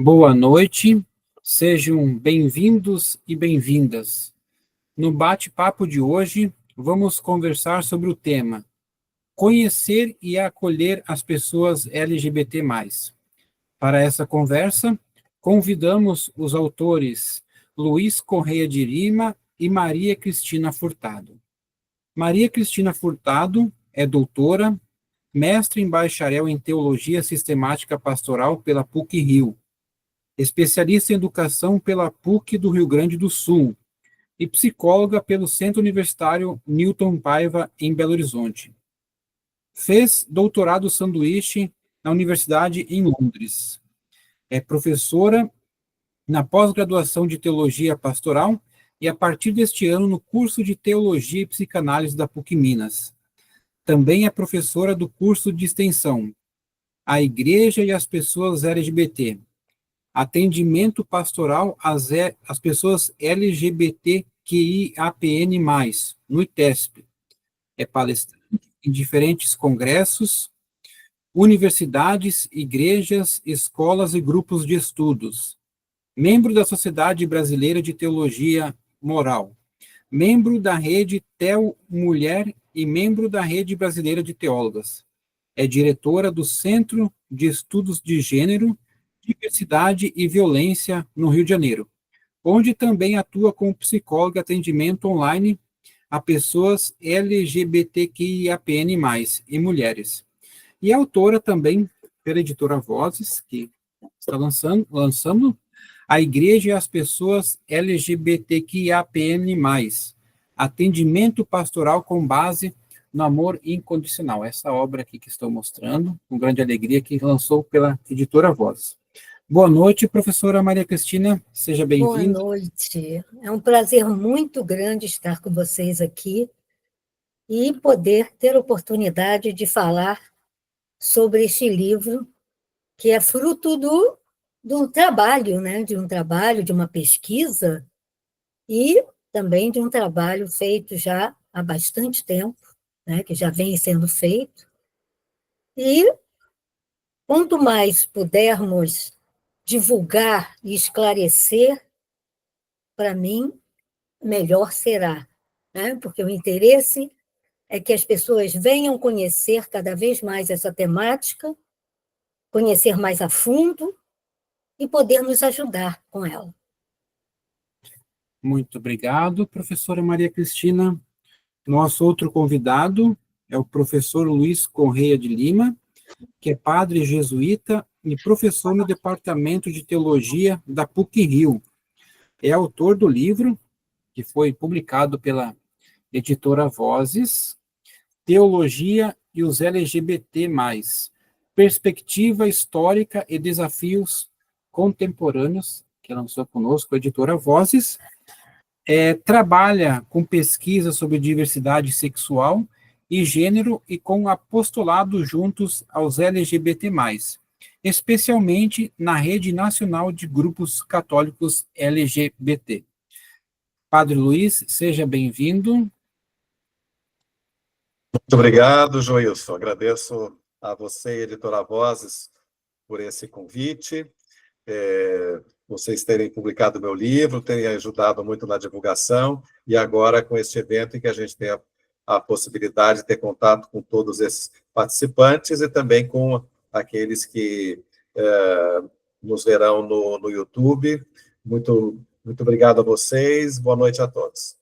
Boa noite, sejam bem-vindos e bem-vindas. No bate-papo de hoje, vamos conversar sobre o tema Conhecer e acolher as pessoas LGBT+. Para essa conversa, convidamos os autores Luiz Correia de Lima e Maria Cristina Furtado. Maria Cristina Furtado é doutora, mestre em bacharel em Teologia Sistemática Pastoral pela PUC-Rio, especialista em educação pela PUC do Rio Grande do Sul e psicóloga pelo Centro Universitário Newton Paiva, em Belo Horizonte. Fez doutorado sanduíche na Universidade em Londres. É professora na pós-graduação de Teologia Pastoral e, a partir deste ano, no curso de Teologia e Psicanálise da PUC Minas. Também é professora do curso de extensão A Igreja e as Pessoas LGBT, Atendimento Pastoral às Pessoas LGBTQIAPN+, no ITESP. É palestrante em diferentes congressos, universidades, igrejas, escolas e grupos de estudos. Membro da Sociedade Brasileira de Teologia Moral. Membro da Rede Teo Mulher e membro da Rede Brasileira de Teólogas. É diretora do Centro de Estudos de Gênero, Diversidade e Violência no Rio de Janeiro, onde também atua como psicóloga e atendimento online a pessoas LGBTQIAPN+, e mulheres. E é autora também pela editora Vozes, que está lançando A Igreja e as Pessoas LGBTQIAPN+, Atendimento Pastoral com Base no Amor Incondicional. Essa obra aqui que estou mostrando, com grande alegria, que lançou pela editora Vozes. Boa noite, professora Maria Cristina, seja bem-vinda. Boa noite, é um prazer muito grande estar com vocês aqui e poder ter a oportunidade de falar sobre este livro, que é fruto de um trabalho, né? De uma pesquisa, e também de um trabalho feito já há bastante tempo, né? Que já vem sendo feito. E quanto mais pudermos divulgar e esclarecer, para mim, melhor será, né? Porque o interesse é que as pessoas venham conhecer cada vez mais essa temática, conhecer mais a fundo e poder nos ajudar com ela. Muito obrigado, professora Maria Cristina. Nosso outro convidado é o professor Luiz Correia de Lima, que é padre jesuíta e professor no Departamento de Teologia da PUC-Rio. É autor do livro, que foi publicado pela editora Vozes, Teologia e os LGBT+, Perspectiva Histórica e Desafios Contemporâneos, que lançou conosco a editora Vozes. Trabalha com pesquisa sobre diversidade sexual e gênero e com apostolado juntos aos LGBT+, especialmente na Rede Nacional de Grupos Católicos LGBT. Padre Luiz, seja bem-vindo. Muito obrigado, Joilson. Agradeço a você, editora Vozes, por esse convite. Vocês terem publicado meu livro, terem ajudado muito na divulgação, e agora com este evento em que a gente tem a possibilidade de ter contato com todos esses participantes e também com aqueles que nos verão no YouTube. Muito obrigado a vocês, boa noite a todos.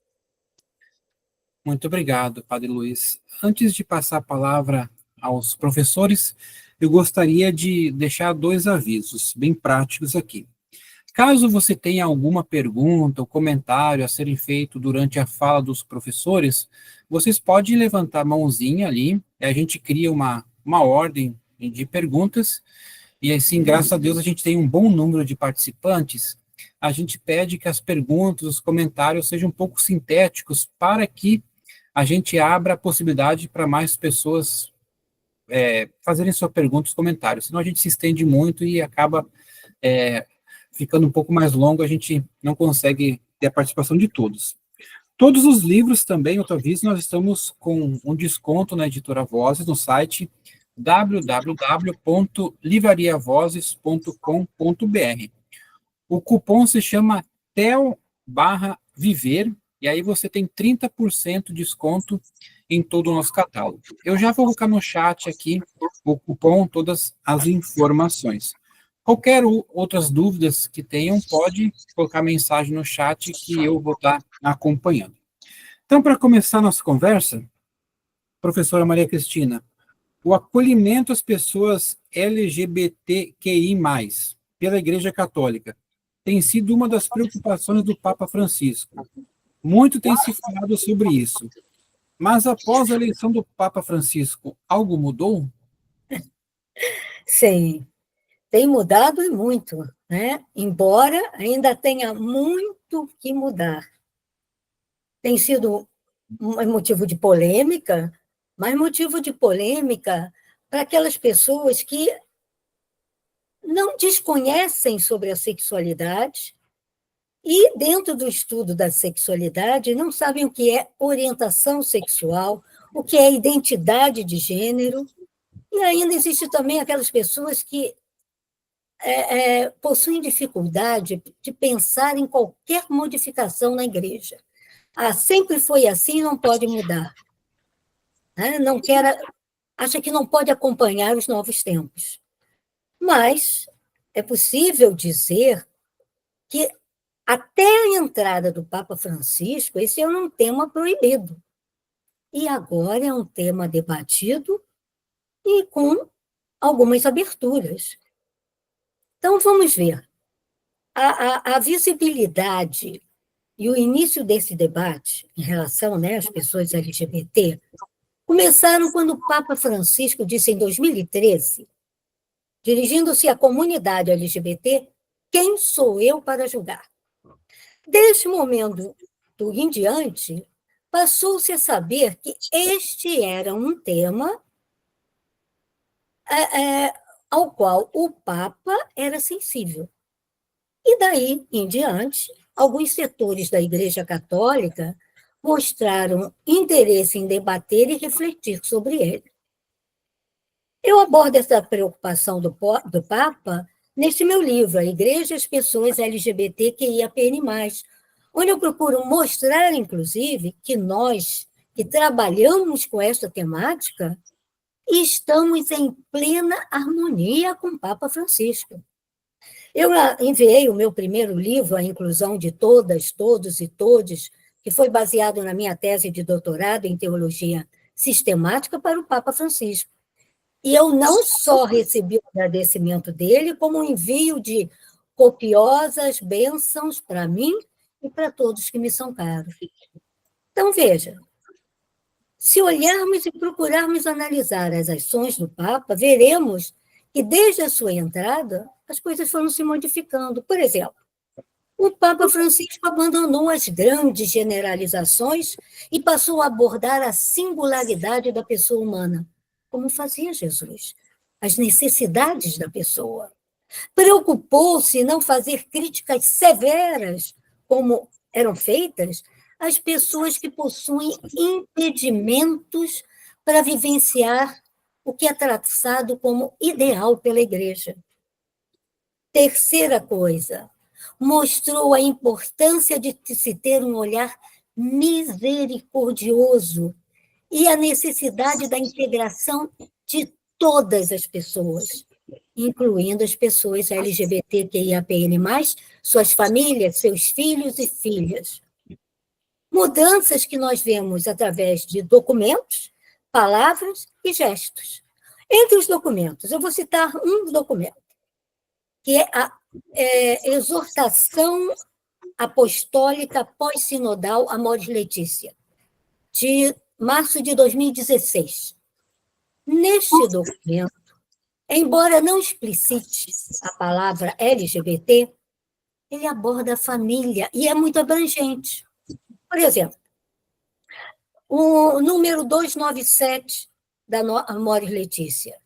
Muito obrigado, Padre Luiz. Antes de passar a palavra aos professores, eu gostaria de deixar 2 avisos bem práticos aqui. Caso você tenha alguma pergunta ou comentário a serem feito durante a fala dos professores, vocês podem levantar a mãozinha ali, e a gente cria uma ordem de perguntas, e assim, graças a Deus, a gente tem um bom número de participantes. A gente pede que as perguntas, os comentários sejam um pouco sintéticos para que a gente abra a possibilidade para mais pessoas fazerem suas perguntas, comentários. Senão a gente se estende muito e acaba ficando um pouco mais longo, a gente não consegue ter a participação de todos. Todos os livros também, outra vez, nós estamos com um desconto na editora Vozes, no site www.livrariavozes.com.br. O cupom se chama TEL/Viver, e aí você tem 30% de desconto em todo o nosso catálogo. Eu já vou colocar no chat aqui o cupom, todas as informações. Qualquer outras dúvidas que tenham, pode colocar mensagem no chat que eu vou estar acompanhando. Então, para começar nossa conversa, professora Maria Cristina, o acolhimento às pessoas LGBTQI+, pela Igreja Católica, tem sido uma das preocupações do Papa Francisco. Muito tem se falado sobre isso. Mas após a eleição do Papa Francisco, algo mudou? Sim, tem mudado e muito, né? Embora ainda tenha muito que mudar. Tem sido um motivo de polêmica, mas motivo de polêmica para aquelas pessoas que não desconhecem sobre a sexualidade e, dentro do estudo da sexualidade, não sabem o que é orientação sexual, o que é identidade de gênero, e ainda existe também aquelas pessoas que possuem dificuldade de pensar em qualquer modificação na igreja. Sempre foi assim, não pode mudar. Não quer, acha que não pode acompanhar os novos tempos. Mas é possível dizer que até a entrada do Papa Francisco, esse era um tema proibido. E agora é um tema debatido e com algumas aberturas. Então, vamos ver. A visibilidade e o início desse debate em relação, às pessoas LGBT começaram quando o Papa Francisco disse, em 2013, dirigindo-se à comunidade LGBT, quem sou eu para julgar? Deste momento em diante, passou-se a saber que este era um tema ao qual o Papa era sensível. E daí em diante, alguns setores da Igreja Católica mostraram interesse em debater e refletir sobre ele. Eu abordo essa preocupação do Papa neste meu livro, A Igreja e as Pessoas LGBTQIAPN+, onde eu procuro mostrar, inclusive, que nós, que trabalhamos com esta temática, estamos em plena harmonia com o Papa Francisco. Eu enviei o meu primeiro livro, A Inclusão de Todas, Todos e Todes, que foi baseado na minha tese de doutorado em teologia sistemática, para o Papa Francisco. E eu não só recebi o agradecimento dele, como um envio de copiosas bênçãos para mim e para todos que me são caros. Então, veja, se olharmos e procurarmos analisar as ações do Papa, veremos que, desde a sua entrada, as coisas foram se modificando. Por exemplo, o Papa Francisco abandonou as grandes generalizações e passou a abordar a singularidade da pessoa humana, como fazia Jesus, as necessidades da pessoa. Preocupou-se em não fazer críticas severas, como eram feitas, às pessoas que possuem impedimentos para vivenciar o que é traçado como ideal pela Igreja. Terceira coisa, mostrou a importância de se ter um olhar misericordioso e a necessidade da integração de todas as pessoas, incluindo as pessoas LGBTQIAPN+, suas famílias, seus filhos e filhas. Mudanças que nós vemos através de documentos, palavras e gestos. Entre os documentos, eu vou citar um documento, que é a Exortação Apostólica Pós-Sinodal Amoris Laetitia, de março de 2016. Neste documento, embora não explicite a palavra LGBT, ele aborda a família e é muito abrangente. Por exemplo, o número 297 da Amoris Laetitia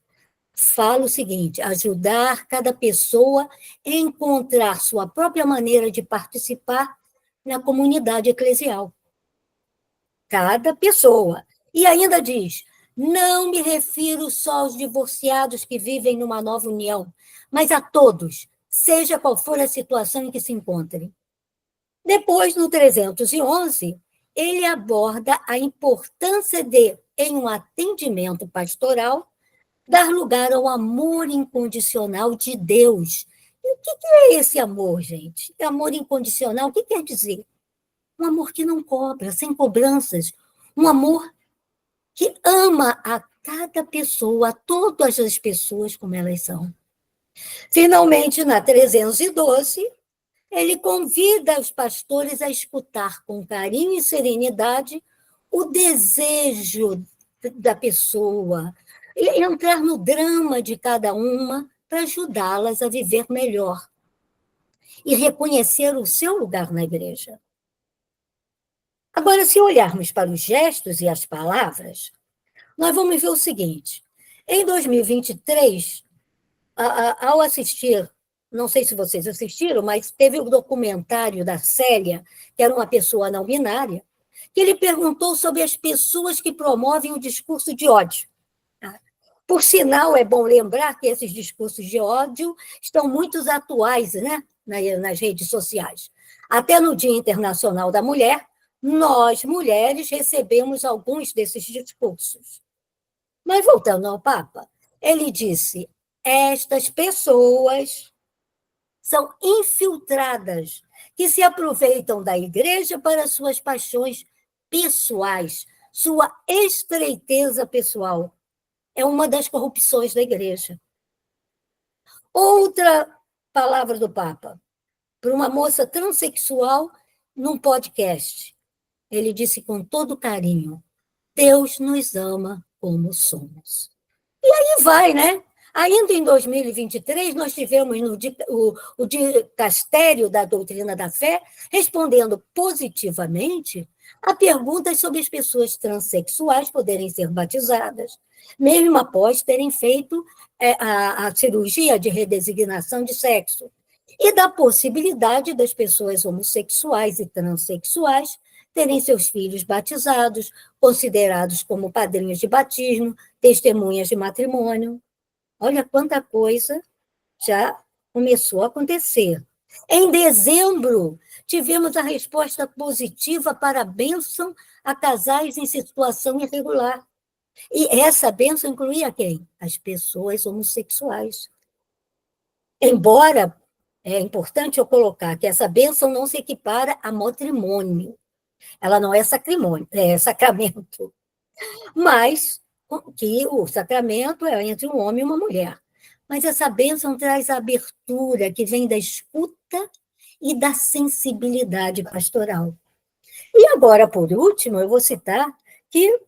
fala o seguinte: ajudar cada pessoa a encontrar sua própria maneira de participar na comunidade eclesial. Cada pessoa. E ainda diz, Não me refiro só aos divorciados que vivem numa nova união, mas a todos, seja qual for a situação em que se encontrem. Depois, no 311, ele aborda a importância de, em um atendimento pastoral, dar lugar ao amor incondicional de Deus. E o que é esse amor, gente? Amor incondicional, o que quer dizer? Um amor que não cobra, sem cobranças. Um amor que ama a cada pessoa, a todas as pessoas como elas são. Finalmente, na 312, ele convida os pastores a escutar com carinho e serenidade o desejo da pessoa, e entrar no drama de cada uma para ajudá-las a viver melhor e reconhecer o seu lugar na igreja. Agora, se olharmos para os gestos e as palavras, nós vamos ver o seguinte: em 2023, ao assistir, não sei se vocês assistiram, mas teve o documentário da Célia, que era uma pessoa não binária, que ele perguntou sobre as pessoas que promovem o discurso de ódio. Por sinal, é bom lembrar que esses discursos de ódio estão muito atuais, né, nas redes sociais. Até no Dia Internacional da Mulher, nós, mulheres, recebemos alguns desses discursos. Mas, voltando ao Papa, ele disse: estas pessoas são infiltradas, que se aproveitam da igreja para suas paixões pessoais, sua estreiteza pessoal. É uma das corrupções da igreja. Outra palavra do Papa, para uma moça transexual, num podcast. Ele disse com todo carinho: Deus nos ama como somos. E aí vai, né? Ainda em 2023, nós tivemos o Dicastério da Doutrina da Fé respondendo positivamente a perguntas sobre as pessoas transexuais poderem ser batizadas, mesmo após terem feito a cirurgia de redesignação de sexo, e da possibilidade das pessoas homossexuais e transexuais terem seus filhos batizados, considerados como padrinhos de batismo, testemunhas de matrimônio. Olha quanta coisa já começou a acontecer. Em dezembro, tivemos a resposta positiva para a bênção a casais em situação irregular. E essa bênção incluía quem? As pessoas homossexuais. Embora, é importante eu colocar que essa bênção não se equipara a matrimônio. Ela não é sacramento. Mas que o sacramento é entre um homem e uma mulher. Mas essa bênção traz a abertura que vem da escuta e da sensibilidade pastoral. E agora, por último, eu vou citar que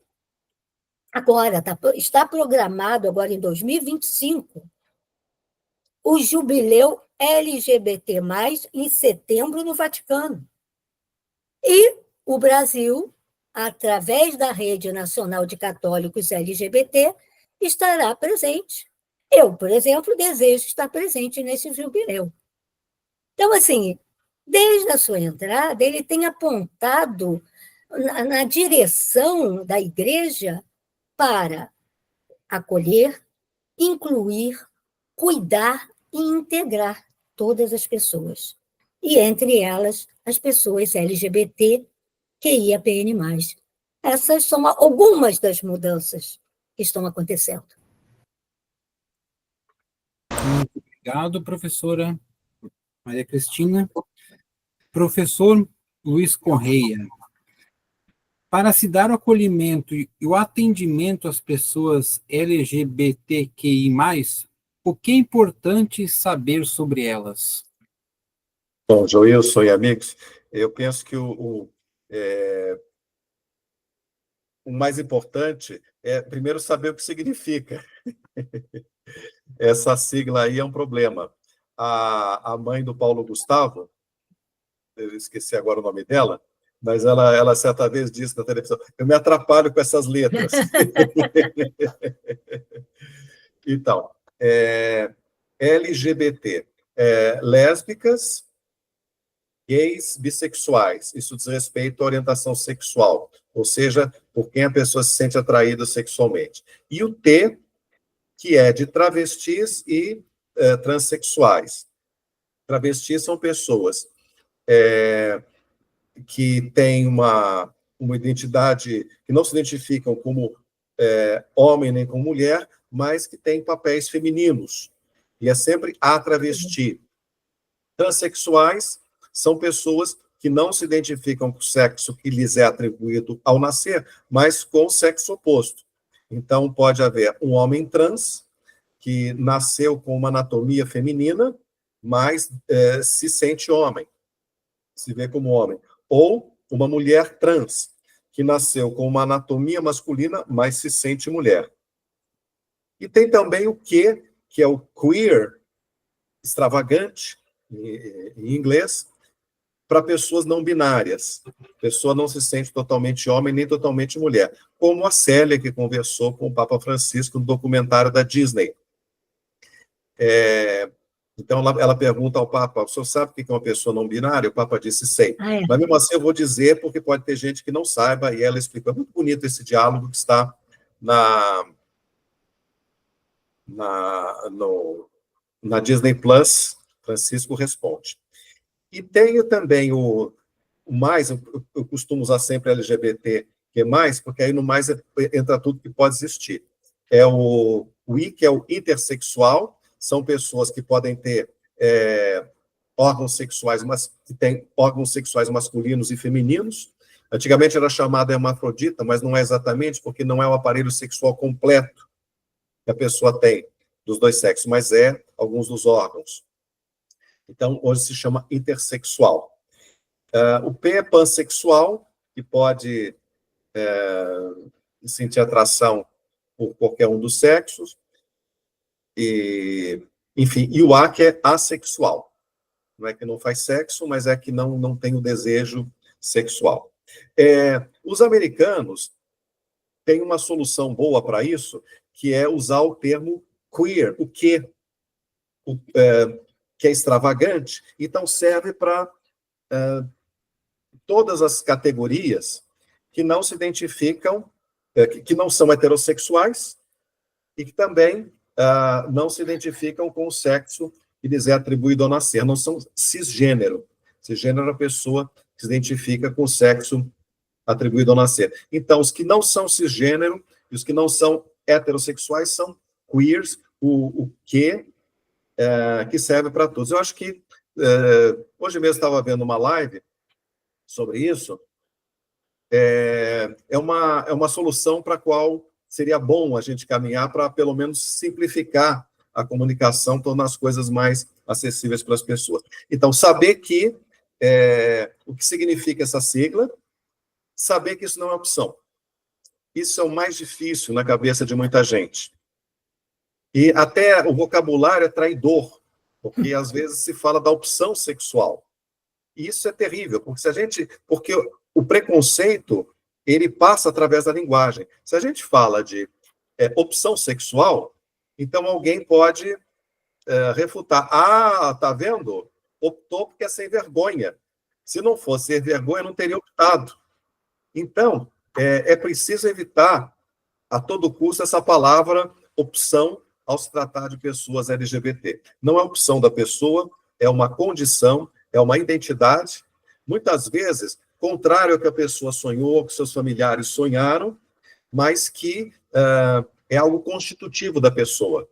agora está programado, agora em 2025, o jubileu LGBT+, em setembro, no Vaticano. E o Brasil, através da Rede Nacional de Católicos LGBT, estará presente. Eu, por exemplo, desejo estar presente nesse jubileu. Então, assim, desde a sua entrada, ele tem apontado na direção da igreja para acolher, incluir, cuidar e integrar todas as pessoas. E, entre elas, as pessoas LGBT, QIAPN+. Essas são algumas das mudanças que estão acontecendo. Muito obrigado, professora Maria Cristina. Professor Luiz Correia, para se dar o acolhimento e o atendimento às pessoas LGBTQI+, o que é importante saber sobre elas? Bom, Joilson e amigos, eu penso que o mais importante é, primeiro, saber o que significa. Essa sigla aí é um problema. A mãe do Paulo Gustavo, eu esqueci agora o nome dela, mas ela certa vez disse na televisão: eu me atrapalho com essas letras. Então, LGBT, lésbicas, gays, bissexuais. Isso diz respeito à orientação sexual. ou seja, por quem a pessoa se sente atraída sexualmente. E o T, que é de travestis e transexuais. Travestis são pessoas que têm uma identidade, que não se identificam como homem nem como mulher, mas que têm papéis femininos. E é sempre a travesti. Transsexuais são pessoas que não se identificam com o sexo que lhes é atribuído ao nascer, mas com o sexo oposto. Então, pode haver um homem trans, que nasceu com uma anatomia feminina, mas se sente homem, se vê como homem. Ou uma mulher trans, que nasceu com uma anatomia masculina, mas se sente mulher. E tem também o Q, que é o queer, extravagante, em inglês, para pessoas não binárias. A pessoa não se sente totalmente homem nem totalmente mulher. Como a Célia, que conversou com o Papa Francisco no documentário da Disney. Então, ela pergunta ao Papa, o senhor sabe o que é uma pessoa não binária? O Papa disse, sei. Mas, mesmo assim, eu vou dizer, porque pode ter gente que não saiba, e ela explicou. É muito bonito esse diálogo que está na Disney Plus, Francisco responde. E tenho também o mais, eu costumo usar sempre LGBT, que é mais, porque aí no mais entra tudo que pode existir. É o I, que é o intersexual, são pessoas que podem ter órgãos sexuais, mas que têm órgãos sexuais masculinos e femininos. Antigamente era chamada hermafrodita, mas não é exatamente, porque não é o aparelho sexual completo que a pessoa tem dos dois sexos, mas é alguns dos órgãos. Então, hoje se chama intersexual. O P é pansexual, que pode sentir atração por qualquer um dos sexos. Enfim, e o A, que é assexual. Não é que não faz sexo, mas é que não tem o desejo sexual. Os americanos têm uma solução boa para isso, que é usar o termo queer, o que é extravagante, então serve para todas as categorias que não se identificam, que não são heterossexuais e que também não se identificam com o sexo que lhes é atribuído ao nascer, não são cisgênero. Cisgênero é a pessoa que se identifica com o sexo atribuído ao nascer. Então, os que não são cisgênero e os que não são heterossexuais são queers, o que serve para todos. Eu acho que hoje mesmo estava vendo uma live sobre isso. É uma solução para a qual seria bom a gente caminhar para, pelo menos, simplificar a comunicação, tornar as coisas mais acessíveis para as pessoas. Então, saber o que significa essa sigla, saber que isso não é opção. Isso é o mais difícil na cabeça de muita gente. E até o vocabulário é traidor, porque às vezes se fala da opção sexual. E isso é terrível, porque o preconceito, ele passa através da linguagem. Se a gente fala de opção sexual, então alguém pode refutar. Tá vendo? Optou porque é sem vergonha. Se não fosse sem vergonha, não teria optado. Então, é preciso evitar a todo custo essa palavra opção ao se tratar de pessoas LGBT. Não é opção da pessoa, é uma condição, é uma identidade, muitas vezes contrário ao que a pessoa sonhou, que seus familiares sonharam, mas que é algo constitutivo da pessoa.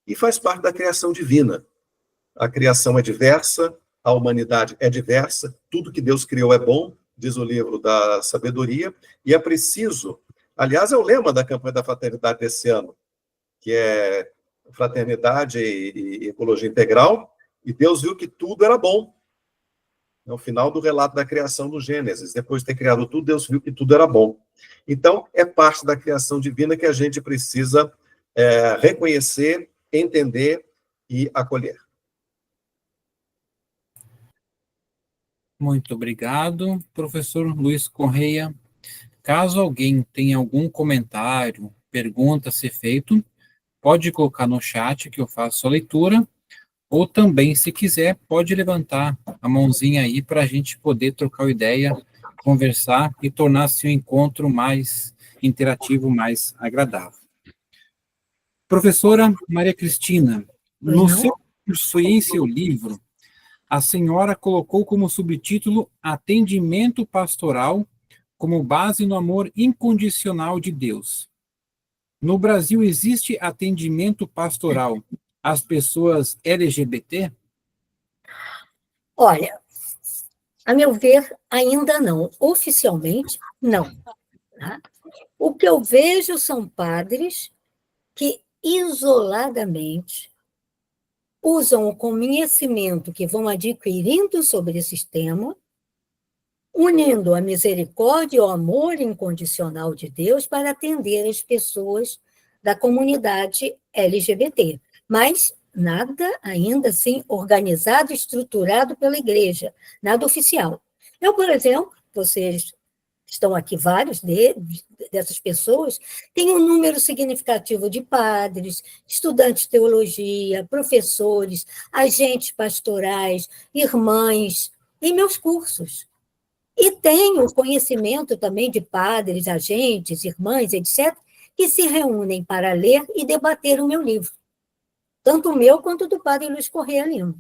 E faz parte da criação divina. A criação é diversa, a humanidade é diversa, tudo que Deus criou é bom, diz o livro da sabedoria, e é preciso, aliás, é o lema da campanha da fraternidade desse ano, que é fraternidade e ecologia integral, e Deus viu que tudo era bom. No final do relato da criação do Gênesis, depois de ter criado tudo, Deus viu que tudo era bom. Então, é parte da criação divina que a gente precisa reconhecer, entender e acolher. Muito obrigado, professor Luiz Correia. Caso alguém tenha algum comentário, pergunta a ser feito, pode colocar no chat que eu faço a leitura, ou também, se quiser, pode levantar a mãozinha aí para a gente poder trocar uma ideia conversar e tornar seu encontro mais interativo, mais agradável. Professora Maria Cristina, no seu curso e em seu livro, a senhora colocou como subtítulo Atendimento Pastoral como base no amor incondicional de Deus. No Brasil, existe atendimento pastoral às pessoas LGBT? Olha, a meu ver, ainda não. Oficialmente, não. Tá? O que eu vejo são padres que, isoladamente, usam o conhecimento que vão adquirindo sobre esse tema, unindo a misericórdia e o amor incondicional de Deus para atender as pessoas da comunidade LGBT. Mas nada ainda assim organizado, estruturado pela igreja, nada oficial. Eu, por exemplo, vocês estão aqui vários dessas pessoas, tem um número significativo de padres, estudantes de teologia, professores, agentes pastorais, irmãs, em meus cursos. E tenho conhecimento também de padres, agentes, irmãs, etc., que se reúnem para ler e debater o meu livro, tanto o meu quanto do padre Luiz Correia Lima.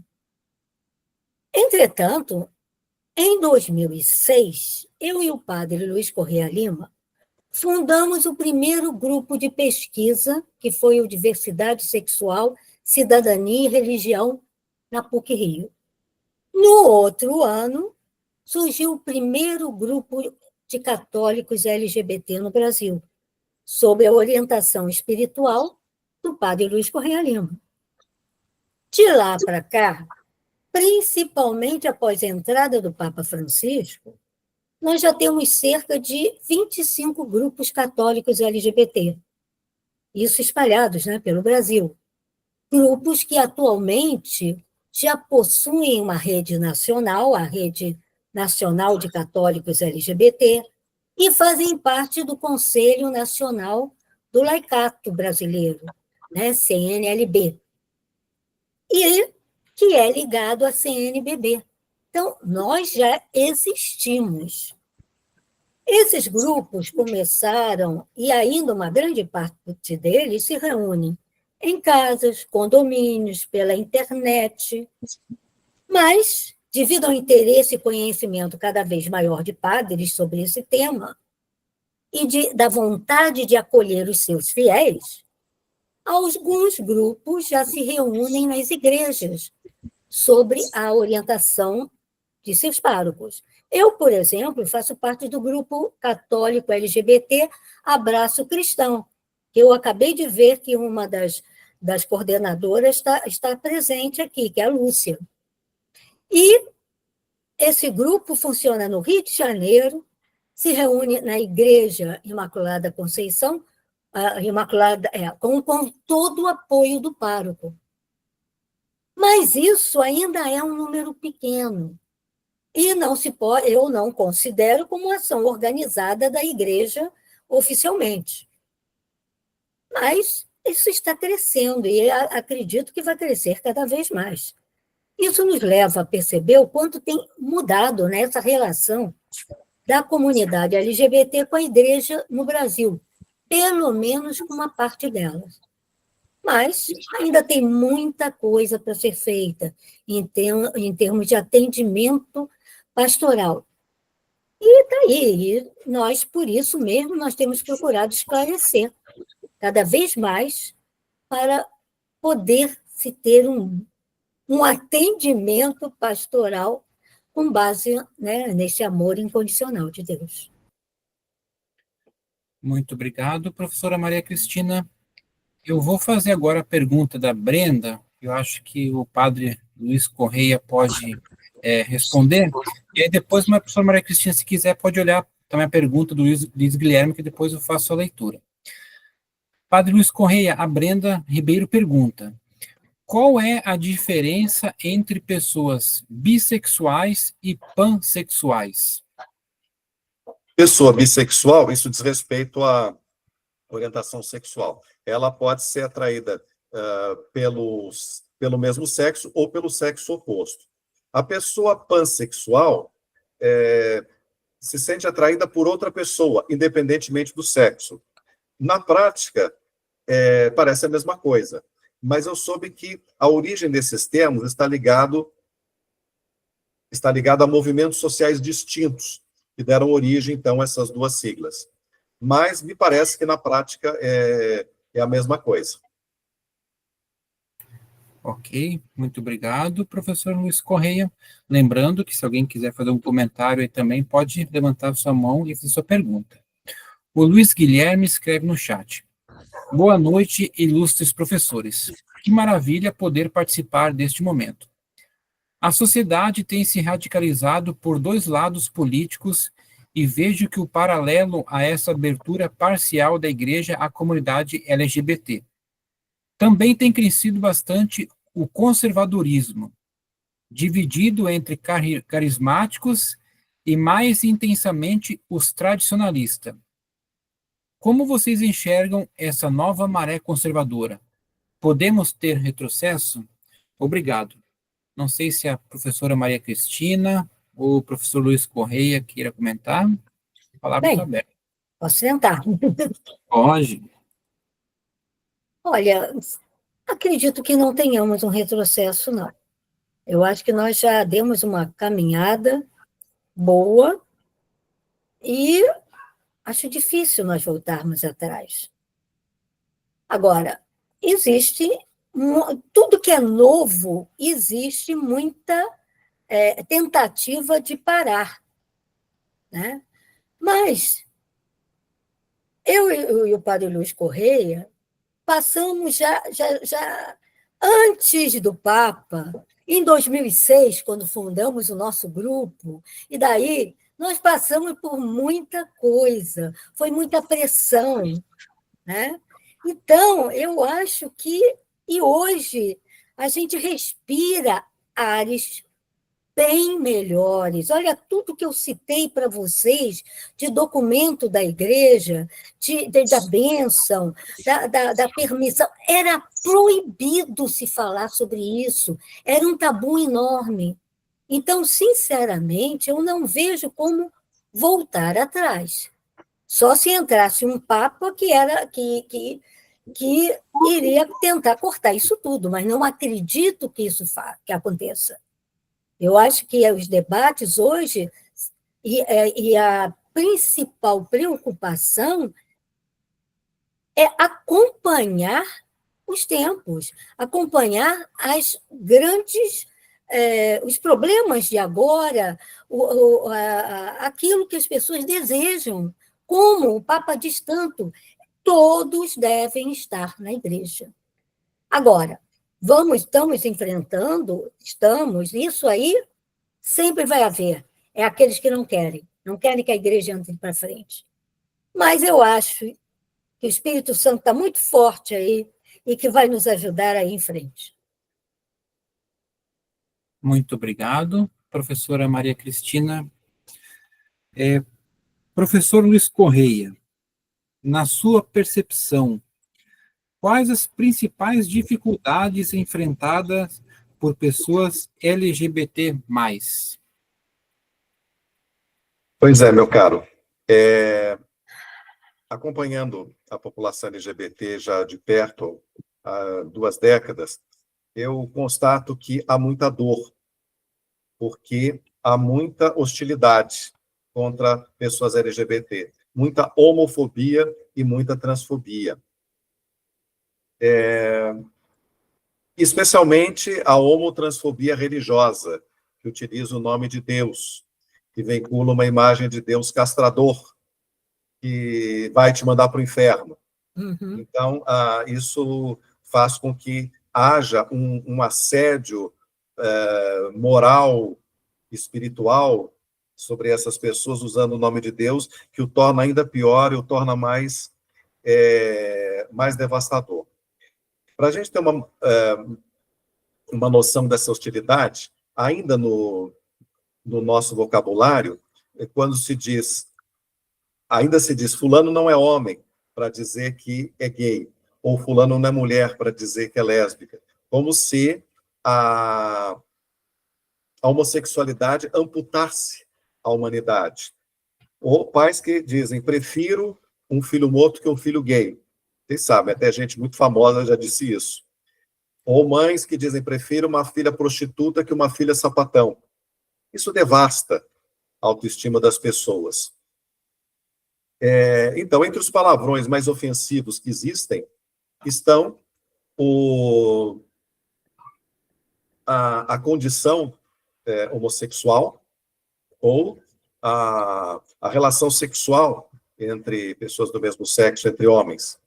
Entretanto, em 2006, eu e o padre Luiz Correia Lima fundamos o primeiro grupo de pesquisa, que foi o Diversidade Sexual, Cidadania e Religião, na PUC-Rio. No outro ano, surgiu o primeiro grupo de católicos LGBT no Brasil, sob a orientação espiritual do padre Luiz Correia Lima. De lá para cá, principalmente após a entrada do Papa Francisco, nós já temos cerca de 25 grupos católicos LGBT, isso espalhados, né, pelo Brasil. Grupos que atualmente já possuem uma rede nacional, a Rede Nacional de Católicos LGBT, e fazem parte do Conselho Nacional do Laicato Brasileiro, né, CNLB, e que é ligado à CNBB. Então, nós já existimos. Esses grupos começaram, e ainda uma grande parte deles se reúnem em casas, condomínios, pela internet, mas, devido ao interesse e conhecimento cada vez maior de padres sobre esse tema, e da vontade de acolher os seus fiéis, alguns grupos já se reúnem nas igrejas, sobre a orientação de seus párocos. Eu, por exemplo, faço parte do grupo católico LGBT Abraço Cristão, que eu acabei de ver que uma das coordenadoras está presente aqui, que é a Lúcia. E esse grupo funciona no Rio de Janeiro, se reúne na Igreja Imaculada Conceição, com todo o apoio do pároco. Mas isso ainda é um número pequeno. E eu não considero como ação organizada da igreja oficialmente. Mas isso está crescendo e acredito que vai crescer cada vez mais. Isso nos leva a perceber o quanto tem mudado nessa relação da comunidade LGBT com a igreja no Brasil, pelo menos com uma parte delas. Mas ainda tem muita coisa para ser feita em termos de atendimento pastoral. E está aí, e nós, por isso mesmo, nós temos procurado esclarecer cada vez mais para poder se ter um atendimento pastoral com base, né, nesse amor incondicional de Deus. Muito obrigado, professora Maria Cristina. Eu vou fazer agora a pergunta da Brenda, eu acho que o padre Luiz Correia pode responder, e aí depois, a professora Maria Cristina, se quiser, pode olhar também a pergunta do Luiz Guilherme, que depois eu faço a leitura. Padre Luiz Correia, a Brenda Ribeiro pergunta: qual é a diferença entre pessoas bissexuais e pansexuais? Pessoa bissexual, isso diz respeito à orientação sexual. Ela pode ser atraída pelo mesmo sexo ou pelo sexo oposto. A pessoa pansexual se sente atraída por outra pessoa, independentemente do sexo. Na prática, parece a mesma coisa, mas eu soube que a origem desses termos está ligado a movimentos sociais distintos, que deram origem, então, a essas duas siglas. Mas me parece que, na prática, é a mesma coisa. Ok, muito obrigado, professor Luiz Correia. Lembrando que se alguém quiser fazer um comentário aí também, pode levantar sua mão e fazer sua pergunta. O Luiz Guilherme escreve no chat. Boa noite, ilustres professores. Que maravilha poder participar deste momento. A sociedade tem se radicalizado por dois lados políticos e vejo que o paralelo a essa abertura parcial da igreja à comunidade LGBT. Também tem crescido bastante o conservadorismo, dividido entre carismáticos e mais intensamente os tradicionalistas. Como vocês enxergam essa nova maré conservadora? Podemos ter retrocesso? Obrigado. Não sei se a professora Maria Cristina ou o professor Luiz Correia queira comentar. A palavra está Bem, aberta. posso tentar. Pode. Olha, acredito que não tenhamos um retrocesso, não. Eu acho que nós já demos uma caminhada boa e acho difícil nós voltarmos atrás. Agora, existe, tudo que é novo, existe muita tentativa de parar, né? Mas eu e o padre Luiz Correia passamos já antes do Papa, em 2006, quando fundamos o nosso grupo, e daí nós passamos por muita coisa, foi muita pressão, né? Então, eu acho que, e hoje, a gente respira ares bem melhores. Olha, tudo que eu citei para vocês de documento da igreja, da bênção, da permissão, era proibido se falar sobre isso, era um tabu enorme. Então, sinceramente, eu não vejo como voltar atrás. Só se entrasse um papa que iria tentar cortar isso tudo, mas não acredito que isso que aconteça. Eu acho que os debates hoje, e a principal preocupação é acompanhar os tempos, acompanhar as grandes, os problemas de agora, aquilo que as pessoas desejam. Como o Papa diz tanto, todos devem estar na igreja. Agora, estamos enfrentando, isso aí sempre vai haver. É aqueles que não querem que a igreja entre para frente. Mas eu acho que o Espírito Santo está muito forte aí e que vai nos ajudar a ir em frente. Muito obrigado, professora Maria Cristina. Professor Luiz Correia, na sua percepção, quais as principais dificuldades enfrentadas por pessoas LGBT+. Pois é, meu caro. Acompanhando a população LGBT já de perto há 2 décadas, eu constato que há muita dor, porque há muita hostilidade contra pessoas LGBT, muita homofobia e muita transfobia. Especialmente a homotransfobia religiosa, que utiliza o nome de Deus, que vincula uma imagem de Deus castrador, que vai te mandar para o inferno. Uhum. Então, isso faz com que haja um assédio moral, espiritual, sobre essas pessoas usando o nome de Deus, que o torna ainda pior e o torna mais devastador. Para a gente ter uma noção dessa hostilidade, ainda no nosso vocabulário, quando ainda se diz fulano não é homem, para dizer que é gay, ou fulano não é mulher, para dizer que é lésbica, como se a homossexualidade amputasse a humanidade. Ou pais que dizem, prefiro um filho morto que um filho gay. Vocês sabem, até gente muito famosa já disse isso. Ou mães que dizem, prefiro uma filha prostituta que uma filha sapatão. Isso devasta a autoestima das pessoas. Então, entre os palavrões mais ofensivos que existem, estão a condição homossexual ou a relação sexual entre pessoas do mesmo sexo, entre homens.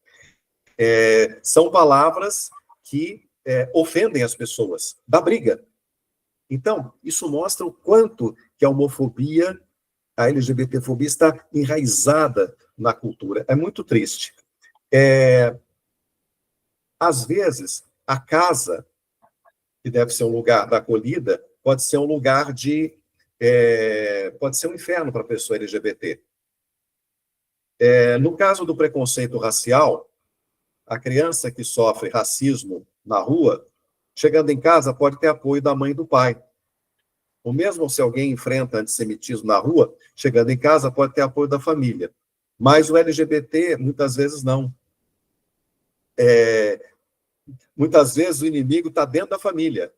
São palavras que ofendem as pessoas, dá briga. Então, isso mostra o quanto que a homofobia, a LGBTfobia está enraizada na cultura. É muito triste. Às vezes, a casa, que deve ser um lugar da acolhida, pode ser um lugar pode ser um inferno para a pessoa LGBT. No caso do preconceito racial, a criança que sofre racismo na rua, chegando em casa, pode ter apoio da mãe e do pai. Ou mesmo se alguém enfrenta antissemitismo na rua, chegando em casa, pode ter apoio da família. Mas o LGBT, muitas vezes, não. Muitas vezes o inimigo está dentro da família.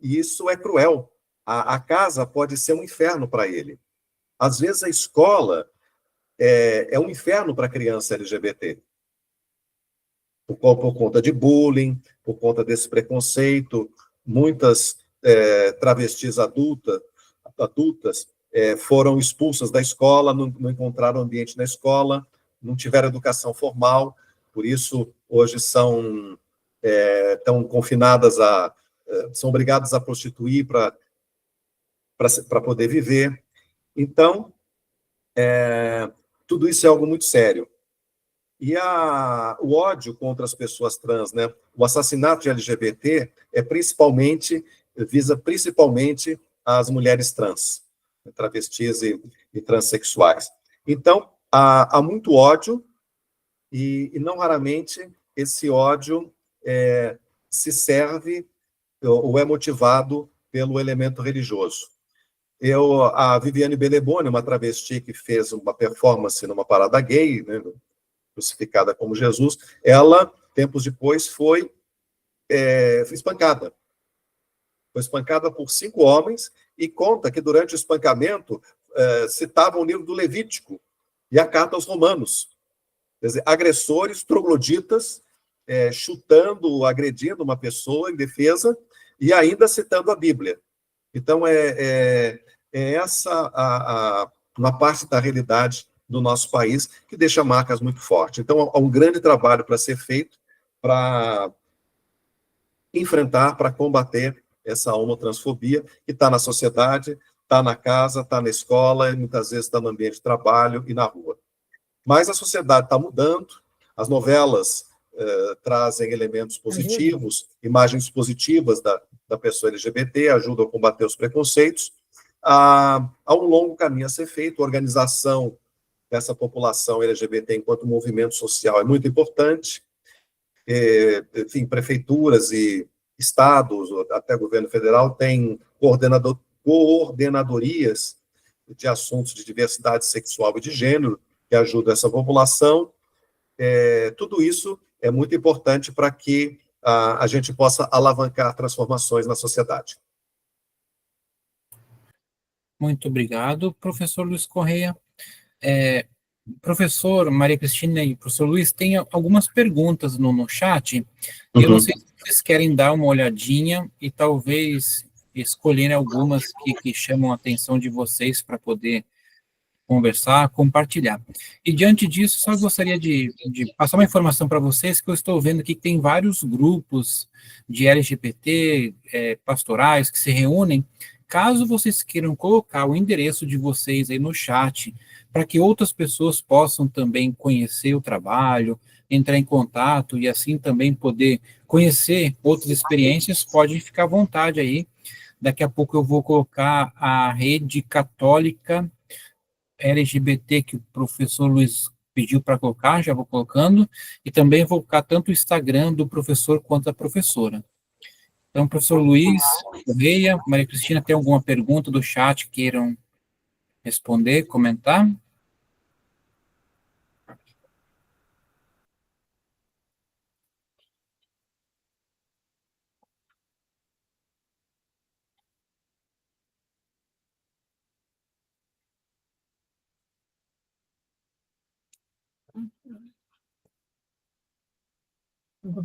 E isso é cruel. A casa pode ser um inferno para ele. Às vezes a escola é um inferno para a criança LGBT. Por conta de bullying, por conta desse preconceito, muitas travestis adultas foram expulsas da escola, não encontraram ambiente na escola, não tiveram educação formal, por isso hoje estão confinadas são obrigadas a prostituir para poder viver. Então, tudo isso é algo muito sério. E o ódio contra as pessoas trans, né? O assassinato de LGBT visa principalmente as mulheres trans, travestis e transexuais. Então, há muito ódio e não raramente esse ódio se serve ou é motivado pelo elemento religioso. A Viviane Beleboni, uma travesti que fez uma performance numa parada gay, né, crucificada como Jesus, ela, tempos depois, foi espancada. Foi espancada por 5 homens e conta que, durante o espancamento, citavam o livro do Levítico e a carta aos Romanos. Quer dizer, agressores, trogloditas, chutando, agredindo uma pessoa em defesa e ainda citando a Bíblia. Então, essa uma parte da realidade do nosso país que deixa marcas muito fortes. Então, há um grande trabalho para ser feito para enfrentar, para combater essa homotransfobia que está na sociedade, está na casa, está na escola, e muitas vezes está no ambiente de trabalho e na rua. Mas a sociedade está mudando, as novelas trazem elementos positivos, imagens positivas da pessoa LGBT, ajudam a combater os preconceitos. Há um longo caminho a ser feito, a organização dessa população LGBT enquanto movimento social é muito importante. Enfim, prefeituras e estados, até governo federal, têm coordenadorias de assuntos de diversidade sexual e de gênero, que ajudam essa população. Tudo isso é muito importante para que a gente possa alavancar transformações na sociedade. Muito obrigado, professor Luiz Correia. Professor Maria Cristina e professor Luiz, tem algumas perguntas no chat. Eu não sei se vocês querem dar uma olhadinha e talvez escolherem algumas que chamam a atenção de vocês para poder conversar, compartilhar. E diante disso, só gostaria de passar uma informação para vocês, que eu estou vendo aqui que tem vários grupos de LGBT, pastorais, que se reúnem. Caso vocês queiram colocar o endereço de vocês aí no chat, para que outras pessoas possam também conhecer o trabalho, entrar em contato e assim também poder conhecer outras experiências, pode ficar à vontade aí. Daqui a pouco eu vou colocar a rede católica LGBT que o professor Luiz pediu para colocar, já vou colocando, e também vou colocar tanto o Instagram do professor quanto da professora. Então, professor Luiz Correia, Maria Cristina, tem alguma pergunta do chat que queiram responder, comentar?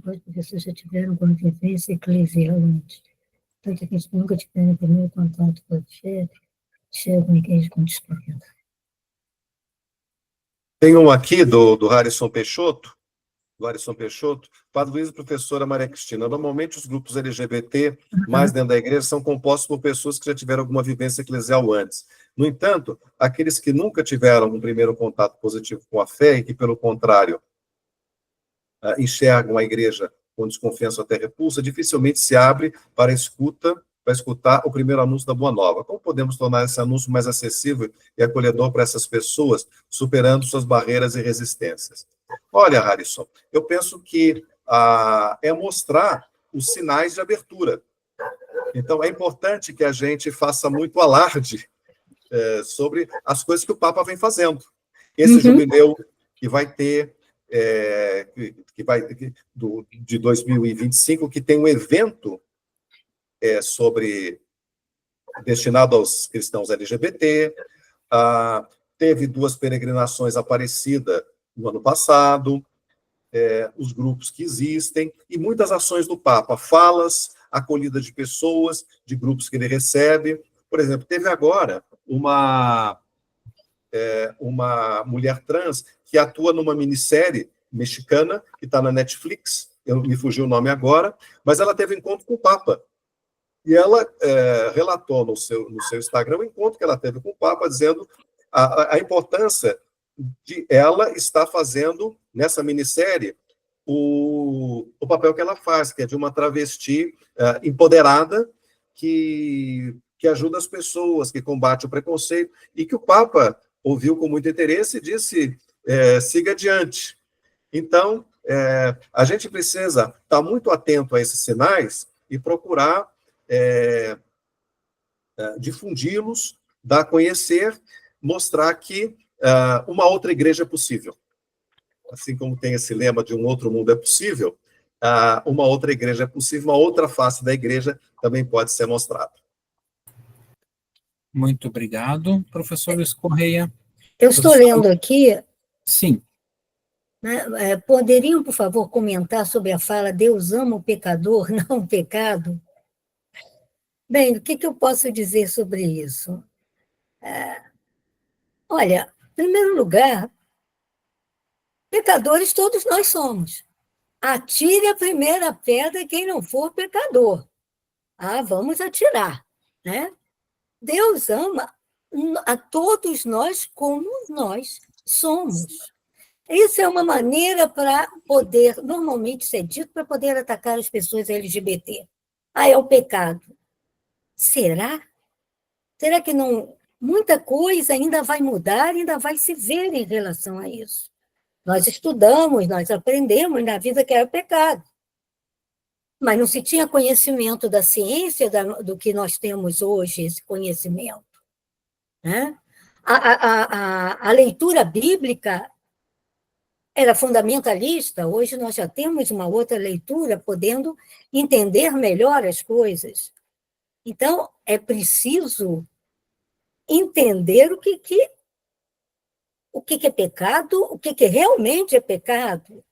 Porque vocês já tiveram convivência eclesial antes. Tanto que eles nunca tiveram primeiro contato com a chegam em igreja com desconfiança. Tem um aqui do Harrison Peixoto, Padre Luiz e professora Maria Cristina. Normalmente os grupos LGBT, mais dentro da igreja, são compostos por pessoas que já tiveram alguma vivência eclesial antes. No entanto, aqueles que nunca tiveram um primeiro contato positivo com a fé e que, pelo contrário, enxergam a igreja com desconfiança ou até repulsa, dificilmente se abre para escutar o primeiro anúncio da Boa Nova. Como podemos tornar esse anúncio mais acessível e acolhedor para essas pessoas, superando suas barreiras e resistências? Olha, Harrison, eu penso que é mostrar os sinais de abertura. Então, é importante que a gente faça muito alarde sobre as coisas que o Papa vem fazendo. Esse jubileu que vai ter, de 2025, que tem um evento destinado aos cristãos LGBT, teve 2 peregrinações Aparecida no ano passado, os grupos que existem, e muitas ações do Papa, falas, acolhida de pessoas, de grupos que ele recebe. Por exemplo, teve agora uma mulher trans que atua numa minissérie mexicana, que está na Netflix, me fugiu o nome agora, mas ela teve encontro com o Papa. E ela relatou no seu Instagram o encontro que ela teve com o Papa, dizendo a importância de ela estar fazendo, nessa minissérie, o papel que ela faz, que é de uma travesti empoderada, que ajuda as pessoas, que combate o preconceito, e que o Papa ouviu com muito interesse e disse, siga adiante. Então, a gente precisa estar muito atento a esses sinais e procurar difundi-los, dar a conhecer, mostrar que uma outra igreja é possível. Assim como tem esse lema de um outro mundo é possível, uma outra igreja é possível, uma outra face da igreja também pode ser mostrada. Muito obrigado, professor Luiz Correia. Eu estou lendo aqui. Sim. Né, poderiam, por favor, comentar sobre a fala Deus ama o pecador, não o pecado? Bem, o que eu posso dizer sobre isso? Olha, em primeiro lugar, pecadores todos nós somos. Atire a primeira pedra quem não for pecador. Vamos atirar, né? Deus ama a todos nós como nós somos. Isso é uma maneira para poder, normalmente ser dito, para poder atacar as pessoas LGBT. É o pecado. Será? Será que não? Muita coisa ainda vai mudar, ainda vai se ver em relação a isso. Nós estudamos, nós aprendemos na vida que era pecado. Mas não se tinha conhecimento da ciência do que nós temos hoje, esse conhecimento. Né? A leitura bíblica era fundamentalista, hoje nós já temos uma outra leitura, podendo entender melhor as coisas. Então, é preciso entender o que é pecado, o que realmente é pecado.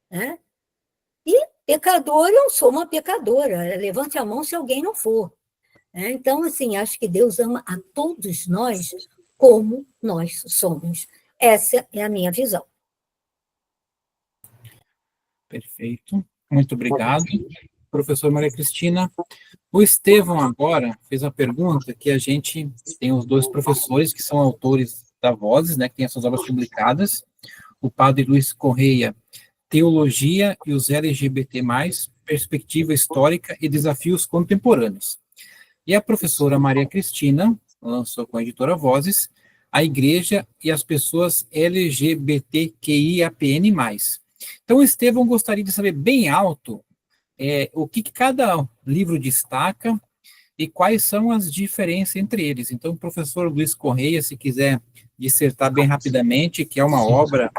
Né? E pecador, eu sou uma pecadora, levante a mão se alguém não for. Então, assim, acho que Deus ama a todos nós como nós somos. Essa é a minha visão. Perfeito. Muito obrigado, professor Maria Cristina. O Estevão agora fez uma pergunta que a gente tem os 2 professores que são autores da Vozes, né, que têm essas obras publicadas, o padre Luiz Correia, Teologia e os LGBT+, Perspectiva Histórica e Desafios Contemporâneos. E a professora Maria Cristina lançou com a editora Vozes, A Igreja e as Pessoas LGBTQIAPN+. Então, o Estevão gostaria de saber bem alto o que cada livro destaca e quais são as diferenças entre eles. Então, o professor Luiz Correia, se quiser dissertar bem rapidamente, que é uma obra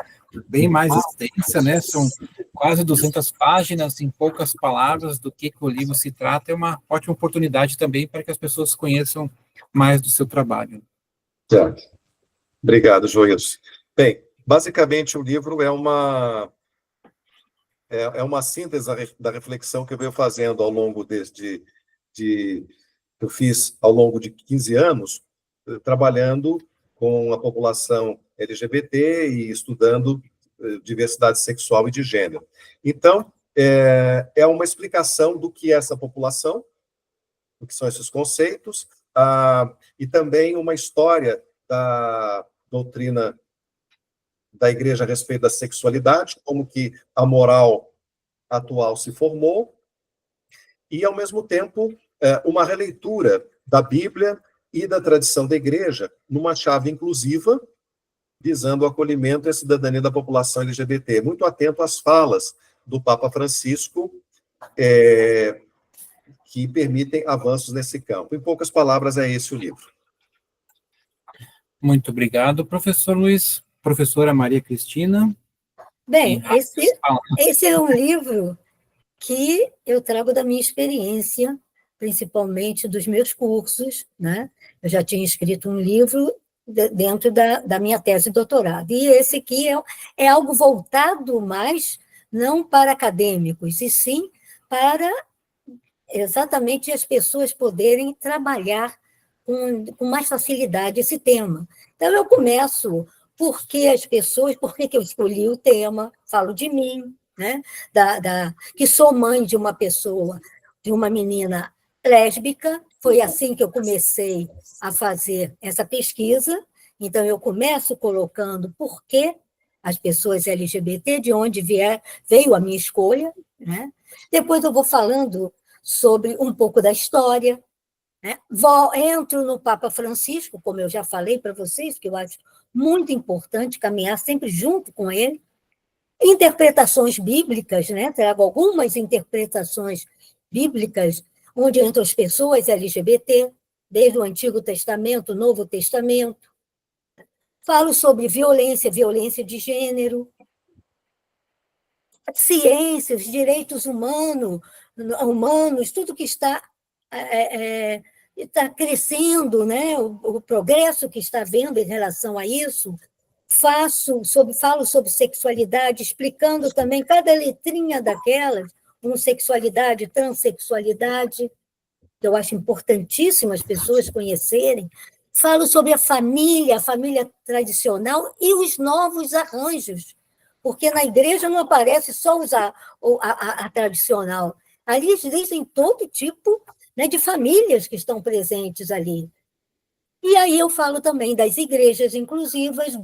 bem mais extensa, né? São quase 200 páginas, em poucas palavras, do que o livro se trata. É uma ótima oportunidade também para que as pessoas conheçam mais do seu trabalho. Certo. Obrigado, Joilson. Bem, Basicamente, o livro é uma síntese da reflexão que eu venho fazendo ao longo eu fiz ao longo de 15 anos, trabalhando com a população LGBT e estudando diversidade sexual e de gênero. Então, é uma explicação do que é essa população, o que são esses conceitos, e também uma história da doutrina da Igreja a respeito da sexualidade, como que a moral atual se formou, e, ao mesmo tempo, uma releitura da Bíblia e da tradição da Igreja numa chave inclusiva, visando o acolhimento e a cidadania da população LGBT. Muito atento às falas do Papa Francisco, que permitem avanços nesse campo. Em poucas palavras, é esse o livro. Muito obrigado, professor Luiz. Professora Maria Cristina. Bem, esse é um livro que eu trago da minha experiência, principalmente dos meus cursos, né? Eu já tinha escrito um livro dentro da minha tese de doutorado, e esse aqui é algo voltado mais, não para acadêmicos, e sim para exatamente as pessoas poderem trabalhar com mais facilidade esse tema. Então, eu começo por que eu escolhi o tema, falo de mim, né? Que sou mãe de uma pessoa, de uma menina lésbica, foi assim que eu comecei a fazer essa pesquisa, então eu começo colocando por que as pessoas LGBT, de onde veio a minha escolha, né? Depois eu vou falando sobre um pouco da história, né? Entro no Papa Francisco, como eu já falei para vocês, que eu acho muito importante caminhar sempre junto com ele. Interpretações bíblicas, né? Trago algumas interpretações bíblicas onde entram as pessoas LGBT, desde o Antigo Testamento, o Novo Testamento. Falo sobre violência de gênero, ciências, direitos humanos, tudo que está crescendo, né? O progresso que está havendo em relação a isso. Falo sobre sexualidade, explicando também cada letrinha daquelas, homossexualidade, transexualidade, que eu acho importantíssimo as pessoas conhecerem. Falo sobre a família tradicional e os novos arranjos, porque na igreja não aparece só a tradicional. Ali existem todo tipo, né, de famílias que estão presentes ali. E aí eu falo também das igrejas inclusivas,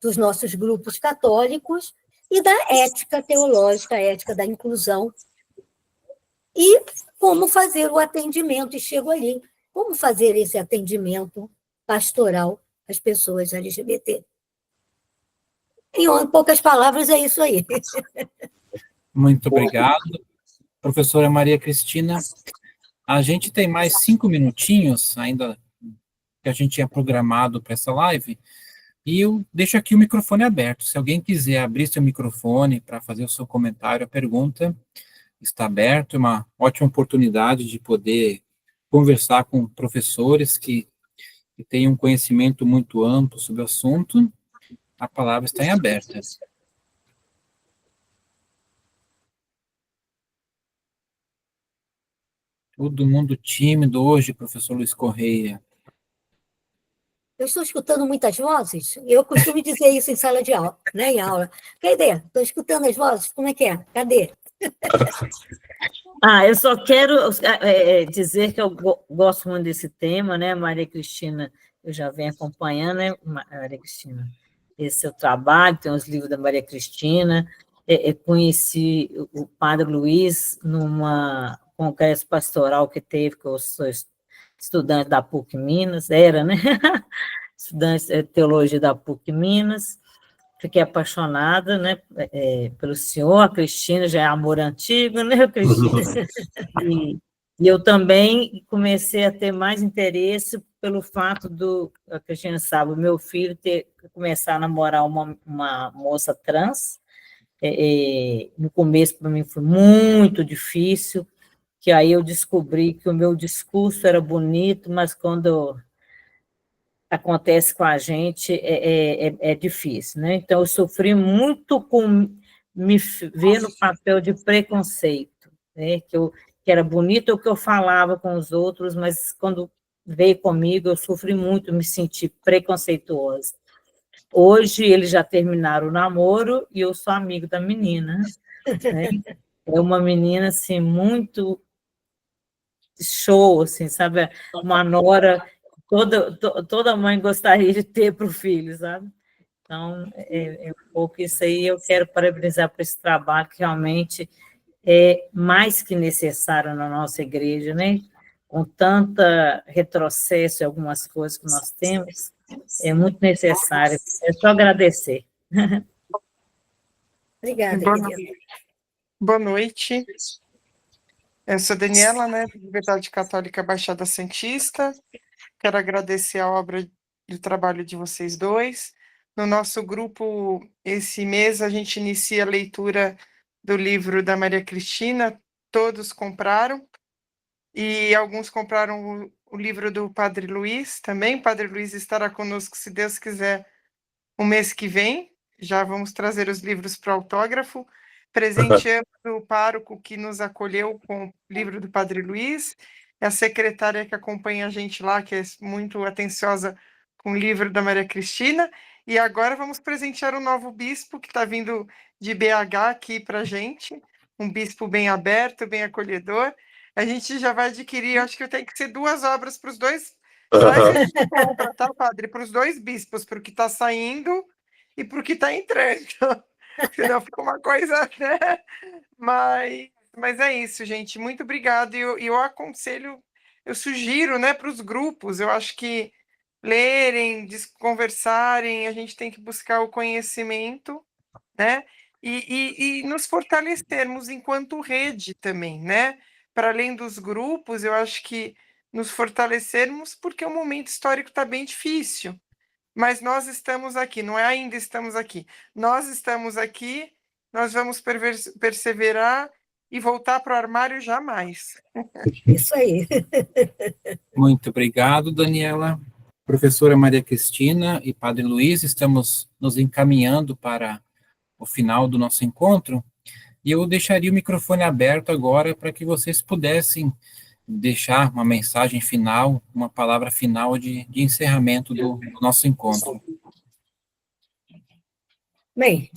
dos nossos grupos católicos e da ética teológica, a ética da inclusão. E como fazer o atendimento, e chego ali, como fazer esse atendimento pastoral às pessoas LGBT. Em poucas palavras, é isso aí. Muito obrigado. Professora Maria Cristina, a gente tem mais 5 minutinhos ainda que a gente tinha programado para essa live, e eu deixo aqui o microfone aberto. Se alguém quiser abrir seu microfone para fazer o seu comentário, a pergunta está aberta, é uma ótima oportunidade de poder conversar com professores que têm um conhecimento muito amplo sobre o assunto. A palavra está em aberta. Todo mundo tímido hoje, professor Luiz Correia. Eu estou escutando muitas vozes, eu costumo dizer isso em sala de aula, né, em aula. Cadê? Estou escutando as vozes, como é que é? Cadê? Eu só quero dizer que eu gosto muito desse tema, né, Maria Cristina? Eu já venho acompanhando, né, Maria Cristina? Esse seu trabalho, tem os livros da Maria Cristina. Conheci o Padre Luiz numa congresso pastoral que teve, que eu sou estudante da PUC Minas, era, né? Estudante de teologia da PUC Minas. Fiquei apaixonada, né, pelo senhor. A Cristina já é amor antigo, né, Cristina? E eu também comecei a ter mais interesse pelo fato a Cristina sabe, o meu filho começar a namorar uma moça trans. No começo, para mim, foi muito difícil, que aí eu descobri que o meu discurso era bonito, mas quando acontece com a gente é difícil, né? Então, eu sofri muito com me ver no papel de preconceito, né? Que era bonito o que eu falava com os outros, mas quando veio comigo, eu sofri muito, me senti preconceituosa. Hoje, eles já terminaram o namoro e eu sou amigo da menina, né? É uma menina, assim, muito show, assim, sabe? Uma nora, toda mãe gostaria de ter para o filho, sabe? Então, é um pouco isso aí. Eu quero parabenizar por esse trabalho, que realmente é mais que necessário na nossa igreja, né? Com tanta retrocesso em algumas coisas que nós temos, é muito necessário. É só agradecer. Obrigada, Boa, querida. boa noite. Eu sou Daniela, né, da Liberdade Católica Baixada Santista. Quero agradecer a obra e o trabalho de vocês dois. No nosso grupo, esse mês, a gente inicia a leitura do livro da Maria Cristina. Todos compraram, e alguns compraram o livro do Padre Luiz também. O Padre Luiz estará conosco, se Deus quiser, o mês que vem. Já vamos trazer os livros para autógrafo. Presenteamos o pároco que nos acolheu com o livro do Padre Luiz, a secretária que acompanha a gente lá, que é muito atenciosa com o livro da Maria Cristina. E agora vamos presentear o novo bispo que está vindo de BH aqui para a gente, um bispo bem aberto, bem acolhedor. A gente já vai adquirir, acho que tem que ser 2 obras para os dois. Traz esse compra, tá, padre? Para os 2 bispos, para o que está saindo e para o que está entrando. Senão fica uma coisa, né? Mas é isso, gente. Muito obrigado. E eu aconselho, eu sugiro, né, para os grupos. Eu acho que lerem, conversarem, a gente tem que buscar o conhecimento, né? E nos fortalecermos enquanto rede também, né? Para além dos grupos, eu acho que nos fortalecermos, porque o momento histórico está bem difícil. Mas nós estamos aqui, não é ainda estamos aqui. Nós estamos aqui, nós vamos perseverar e voltar para o armário jamais. Isso aí. Muito obrigado, Daniela. Professora Maria Cristina e Padre Luiz, estamos nos encaminhando para o final do nosso encontro, e eu deixaria o microfone aberto agora para que vocês pudessem deixar uma mensagem final, uma palavra final de encerramento do nosso encontro. Bem,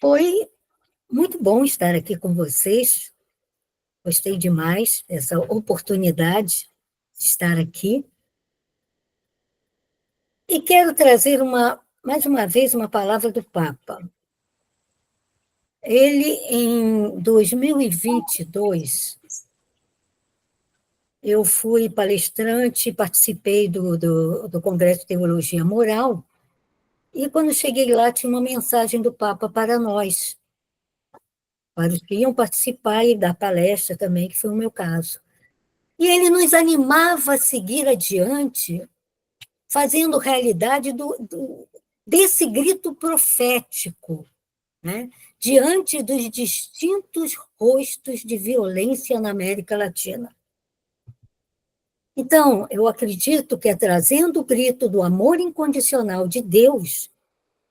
foi muito bom estar aqui com vocês. Gostei demais dessa oportunidade de estar aqui. E quero trazer mais uma vez uma palavra do Papa. Ele, em 2022, eu fui palestrante, participei do Congresso de Teologia Moral, e quando cheguei lá tinha uma mensagem do Papa para nós, para os que iam participar e dar palestra também, que foi o meu caso. E ele nos animava a seguir adiante, fazendo realidade desse grito profético, né, diante dos distintos rostos de violência na América Latina. Então, eu acredito que é trazendo o grito do amor incondicional de Deus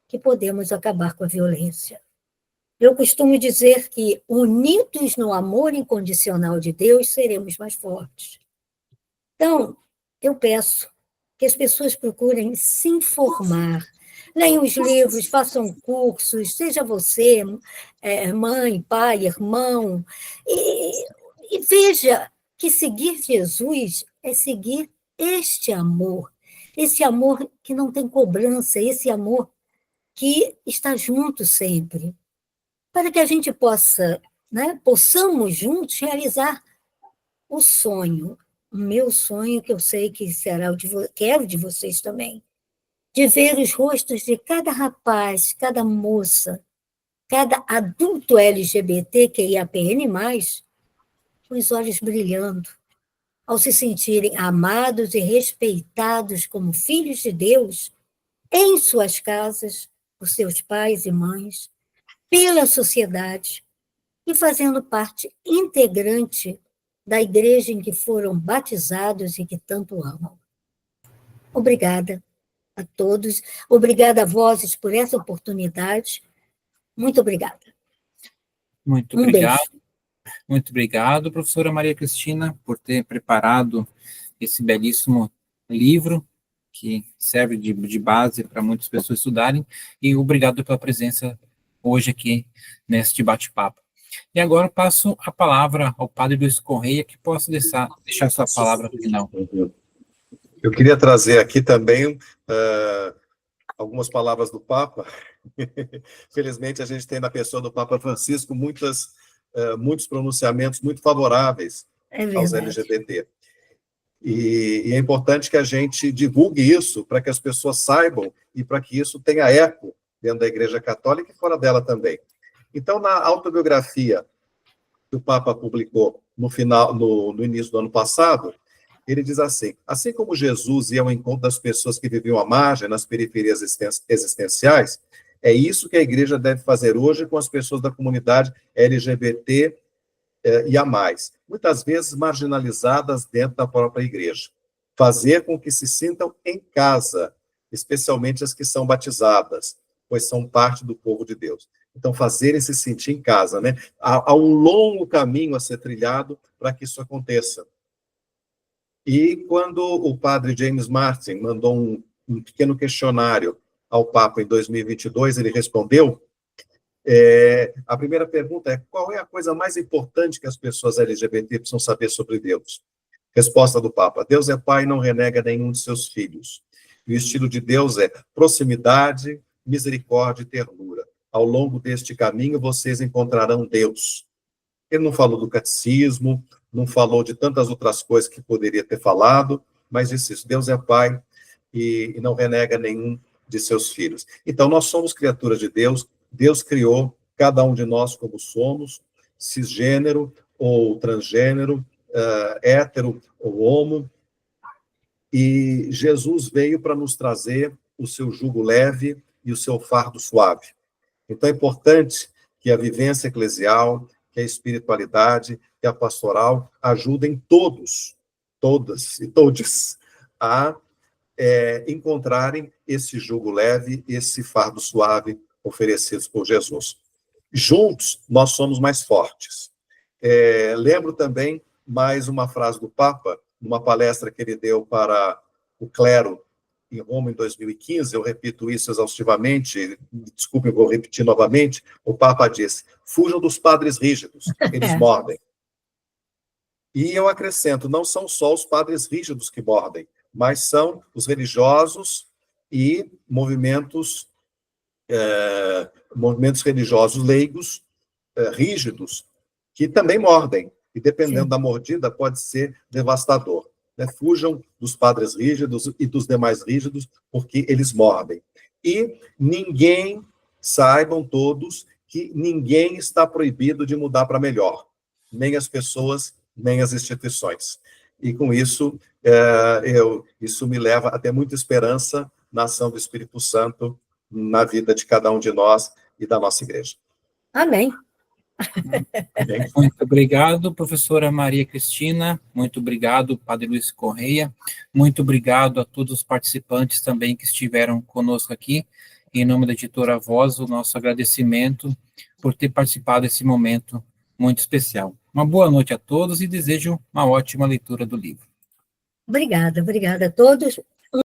que podemos acabar com a violência. Eu costumo dizer que, unidos no amor incondicional de Deus, seremos mais fortes. Então, eu peço que as pessoas procurem se informar, leiam os livros, façam cursos, seja você, mãe, pai, irmão, e veja que seguir Jesus é seguir este amor, esse amor que não tem cobrança, esse amor que está junto sempre, para que a gente possamos juntos realizar o sonho, o meu sonho, que eu sei que será quero de vocês também, de ver os rostos de cada rapaz, cada moça, cada adulto LGBTQIAPN+, os olhos brilhando, ao se sentirem amados e respeitados como filhos de Deus, em suas casas, por seus pais e mães, pela sociedade, e fazendo parte integrante da igreja em que foram batizados e que tanto amam. Obrigada a todos. Obrigada a Vozes por essa oportunidade. Muito obrigada. Muito Um obrigado. beijo. Muito obrigado, professora Maria Cristina, por ter preparado esse belíssimo livro, que serve de base para muitas pessoas estudarem, e obrigado pela presença hoje aqui neste bate-papo. E agora eu passo a palavra ao padre Luiz Correia, que possa deixar sua palavra final. Eu queria trazer aqui também algumas palavras do Papa. Felizmente, a gente tem na pessoa do Papa Francisco muitos pronunciamentos muito favoráveis aos LGBT. E é importante que a gente divulgue isso para que as pessoas saibam e para que isso tenha eco dentro da Igreja Católica e fora dela também. Então, na autobiografia que o Papa publicou no início do ano passado, ele diz assim como Jesus ia ao encontro das pessoas que viviam à margem, nas periferias existenciais, é isso que a Igreja deve fazer hoje com as pessoas da comunidade LGBT e a mais, muitas vezes marginalizadas dentro da própria Igreja. Fazer com que se sintam em casa, especialmente as que são batizadas, pois são parte do povo de Deus. Então, fazerem se sentir em casa, né? Há um longo caminho a ser trilhado para que isso aconteça. E quando o padre James Martin mandou um pequeno questionário ao Papa em 2022, ele respondeu, a primeira pergunta é: qual é a coisa mais importante que as pessoas LGBT precisam saber sobre Deus? Resposta do Papa: Deus é Pai e não renega nenhum de seus filhos. E o estilo de Deus é proximidade, misericórdia e ternura. Ao longo deste caminho, vocês encontrarão Deus. Ele não falou do catecismo, não falou de tantas outras coisas que poderia ter falado, mas disse isso: Deus é Pai e não renega nenhum de seus filhos. Então, nós somos criaturas de Deus. Deus criou cada um de nós como somos, cisgênero ou transgênero, hétero ou homo, e Jesus veio para nos trazer o seu jugo leve e o seu fardo suave. Então, é importante que a vivência eclesial, que a espiritualidade, que a pastoral ajudem todos, todas e todes a encontrarem esse jugo leve, esse fardo suave oferecidos por Jesus. Juntos, nós somos mais fortes. Lembro também mais uma frase do Papa, numa palestra que ele deu para o clero em Roma em 2015, eu repito isso exaustivamente, desculpe, vou repetir novamente, o Papa disse: fujam dos padres rígidos, eles mordem. E eu acrescento, não são só os padres rígidos que mordem, mas são os religiosos e movimentos religiosos leigos, rígidos, que também mordem, e dependendo da mordida, pode ser devastador. Fujam dos padres rígidos e dos demais rígidos, porque eles mordem. E saibam todos, que ninguém está proibido de mudar para melhor, nem as pessoas, nem as instituições. E com isso, isso me leva a ter muita esperança na ação do Espírito Santo na vida de cada um de nós e da nossa igreja. Amém. Muito obrigado, professora Maria Cristina, muito obrigado, padre Luiz Correia, muito obrigado a todos os participantes também que estiveram conosco aqui. Em nome da editora Voz, o nosso agradecimento por ter participado desse momento muito especial. Uma boa noite a todos e desejo uma ótima leitura do livro. Obrigada a todos.